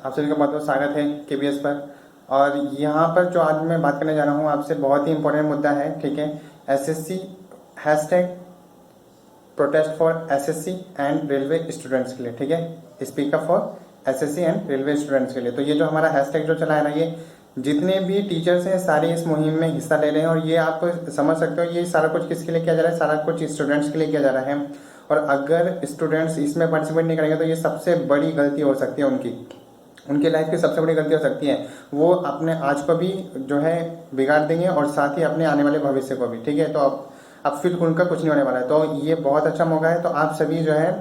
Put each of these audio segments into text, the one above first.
आप सभी का बहुत बहुत स्वागत है केबीएस पर। और यहाँ पर जो आज मैं बात करने जा रहा हूँ आपसे, बहुत ही इंपॉर्टेंट मुद्दा है, ठीक है। SSC hashtag protest for SSC and railway students के लिए, ठीक है। Speak up for SSC and railway students के लिए। तो ये जो हमारा हैशटैग जो चला है ना, ये जितने भी टीचर्स हैं सारे इस मुहिम में हिस्सा ले रहे हैं। और ये आप समझ सकते हो ये सारा कुछ किसके लिए किया जा रहा है, सारा कुछ स्टूडेंट्स के लिए किया जा रहा है। और अगर स्टूडेंट्स इसमें पार्टिसिपेट नहीं करेंगे तो ये सबसे बड़ी गलती हो सकती है उनकी लाइफ की सबसे बड़ी गलती हो सकती है। वो अपने आज को भी जो है बिगाड़ देंगे और साथ ही अपने आने वाले भविष्य को भी, ठीक है। तो अब फिर उनका कुछ नहीं होने वाला है। तो ये बहुत अच्छा मौका है। तो आप सभी जो है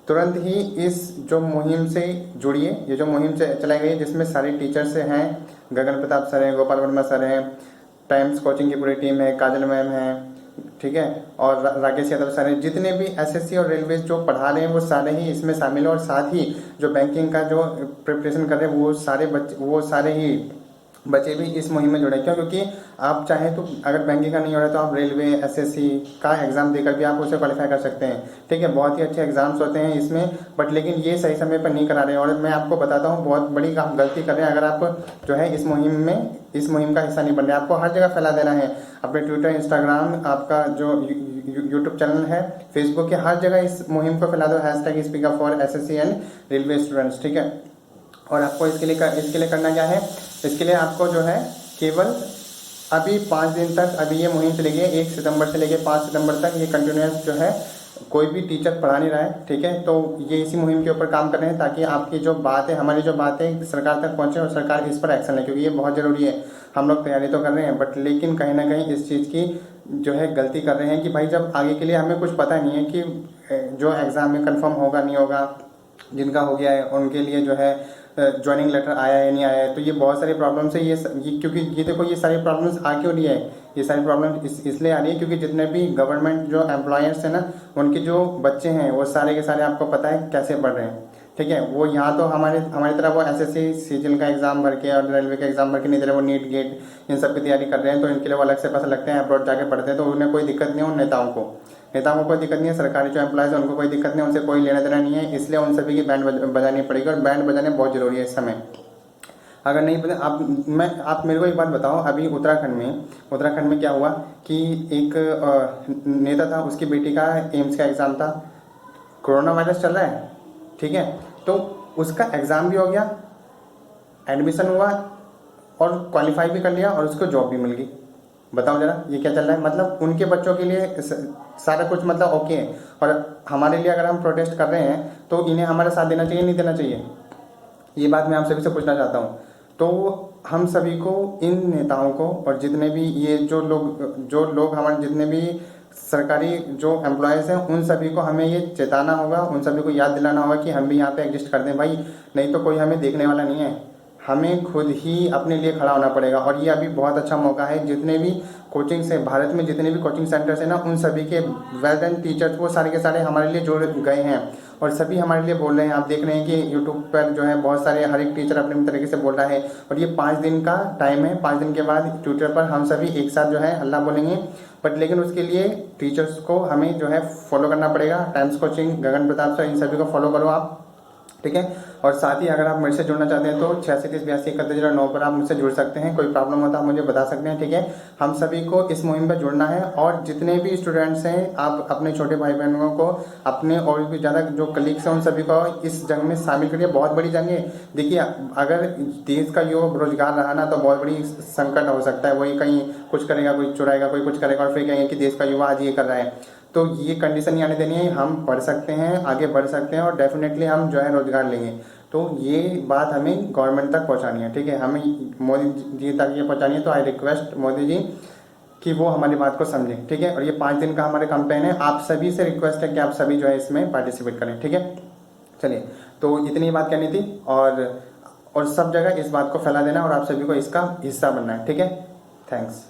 तुरंत ही इस जो मुहिम से जुड़िए। ये जो मुहिम से चलाई गई है जिसमें सारे टीचर्स हैं, गगन प्रताप सर हैं, गोपाल वर्मा सर हैं, टाइम्स कोचिंग की पूरी टीम है, काजल मैम है, ठीक है, और राकेश यादव सर हैं। जितने भी एसएससी और रेलवे जो पढ़ा रहे हैं वो सारे ही इसमें शामिल हैं। और साथ ही जो बैंकिंग का जो प्रिपरेशन कर रहे हैं वो सारे ही बच्चे भी इस मुहिम में जुड़े। क्यों? क्योंकि आप चाहें तो अगर बैंकिंग का नहीं हो रहा है तो आप रेलवे एसएससी का एग्जाम देकर भी आप उसे क्वालिफाई कर सकते हैं, ठीक है। बहुत ही अच्छे एग्जाम्स होते हैं इसमें, बट लेकिन ये सही समय पर नहीं करा रहे हैं। और मैं आपको बताता हूँ बहुत बड़ी आप गलती कर रहे हैं अगर आप जो है इस मुहिम का हिस्सा नहीं बन रहे। आपको हर जगह फैला देना है, अपने ट्विटर, इंस्टाग्राम, आपका जो यूट्यूब चैनल है, फेसबुक के हर जगह इस मुहिम को फैला दो, hashtag speak up for SSC and railway students, ठीक है। और आपको इसके लिए करना क्या है, इसके लिए आपको जो है केवल अभी 5 दिन तक, अभी ये मुहिम चलेगी 1 सितंबर से लेकर 5 सितंबर तक, ये कंटिन्यूस जो है कोई भी टीचर पढ़ा नहीं रहा है, ठीक है। तो ये इसी मुहिम के ऊपर काम कर रहे हैं ताकि आपकी जो बात है, हमारी जो बात है सरकार तक पहुंचे और सरकार इस पर एक्शन ले, क्योंकि ये बहुत ज़रूरी है। हम लोग तैयारी तो कर रहे हैं बट लेकिन कहीं ना कहीं इस चीज़ की जो है गलती कर रहे हैं कि भाई जब आगे के लिए हमें कुछ पता नहीं है कि जो एग्ज़ाम में कन्फर्म होगा नहीं होगा, जिनका हो गया है उनके लिए जो है ज्वाइनिंग लेटर आया है नहीं आया है। तो ये बहुत सारी प्रॉब्लम्स है। ये क्योंकि ये देखो ये सारी प्रॉब्लम्स आ क्यों रही है, ये सारी प्रॉब्लम इसलिए आ रही है क्योंकि जितने भी गवर्नमेंट जो एम्प्लॉयर्स हैं ना, उनके जो बच्चे हैं वो सारे के सारे आपको पता है कैसे पढ़ रहे हैं, ठीक है। वो यहाँ तो हमारी तरह वो एसएससी सीजीएल का एग्जाम भर के और रेलवे का एग्जाम भर के नहीं दे रहे, वो नीट गेट इन सब की तैयारी कर रहे हैं। तो इनके लिए वो अलग से पैसा लगते हैं, अब्रॉड जाके पढ़ते हैं। तो उन्हें कोई दिक्कत नहीं है, उन नेताओं को कोई दिक्कत नहीं है, सरकारी जो एम्प्लॉयज़ है उनको कोई दिक्कत नहीं है, उनसे कोई लेना देना नहीं है। इसलिए उन सभी की बैंड बजानी पड़ेगी और बैंड बजाने बहुत जरूरी है इस समय। अगर नहीं पता आप मेरे को एक बात बताओ, अभी उत्तराखंड में क्या हुआ कि एक नेता था, उसकी बेटी का एम्स का एग्ज़ाम था, कोरोना वायरस चल रहा है, ठीक है। तो उसका एग्ज़ाम भी हो गया, एडमिशन हुआ और क्वालिफाई भी कर लिया और उसको जॉब भी मिल गई। बताओ जरा ये क्या चल रहा है। मतलब उनके बच्चों के लिए सारा कुछ मतलब ओके है, और हमारे लिए अगर हम प्रोटेस्ट कर रहे हैं तो इन्हें हमारा साथ देना चाहिए नहीं देना चाहिए, ये बात मैं आप सभी से पूछना चाहता हूँ। तो हम सभी को, इन नेताओं को और जितने भी ये जो लोग हमारे जितने भी सरकारी जो एम्प्लॉयज़ हैं उन सभी को हमें ये चेताना होगा, उन सभी को याद दिलाना होगा कि हम भी यहाँ पे एग्जिस्ट कर दें भाई, नहीं तो कोई हमें देखने वाला नहीं है। हमें खुद ही अपने लिए खड़ा होना पड़ेगा। और ये अभी बहुत अच्छा मौका है, जितने भी कोचिंग से भारत में जितने भी कोचिंग सेंटर्स हैं ना, उन सभी के वेल डन टीचर्स वो सारे के सारे हमारे लिए जुड़ गए हैं और सभी हमारे लिए बोल रहे हैं। आप देख रहे हैं कि यूट्यूब पर जो है बहुत सारे हर एक टीचर अपने तरीके से बोल रहा है। और ये 5 दिन का टाइम है, 5 दिन के बाद ट्विटर पर हम सभी एक साथ जो है हल्ला बोलेंगे। बट लेकिन उसके लिए टीचर्स को हमें जो है फॉलो करना पड़ेगा। टाइम्स कोचिंग, गगन प्रताप सर, इन सभी को फॉलो करो आप, ठीक है। और साथ ही अगर आप मेरे से जुड़ना चाहते हैं तो 863082 पर आप मुझसे जुड़ सकते हैं। कोई प्रॉब्लम हो तो आप मुझे बता सकते हैं, ठीक है। हम सभी को इस मुहिम पर जुड़ना है। और जितने भी स्टूडेंट्स हैं, आप अपने छोटे भाई बहनों को, अपने और भी ज़्यादा जो कलीग्स हैं उन सभी को इस जंग में शामिल करिए। बहुत बड़ी जंग है। देखिए अगर देश का युवा बेरोजगार रहा ना तो बहुत बड़ी संकट हो सकता है। वही कहीं कुछ करेगा, कोई चुराएगा, कोई कुछ करेगा और फिर कहेंगे कि देश का युवा आज ये कर रहा है। तो ये कंडीशन नहीं आने देनी है। हम पढ़ सकते हैं, आगे बढ़ सकते हैं और डेफिनेटली हम जो है रोजगार लेंगे। तो ये बात हमें गवर्नमेंट तक पहुंचानी है, ठीक है। हमें मोदी जी तक ये पहुंचानी है। तो आई रिक्वेस्ट मोदी जी कि वो हमारी बात को समझें, ठीक है। और ये 5 दिन का हमारे कैंपेन है। आप सभी से रिक्वेस्ट है कि आप सभी जो है इसमें पार्टिसिपेट करें, ठीक है। चलिए, तो इतनी बात करनी थी और सब जगह इस बात को फैला देना और आप सभी को इसका हिस्सा बनना है, ठीक है। थैंक्स।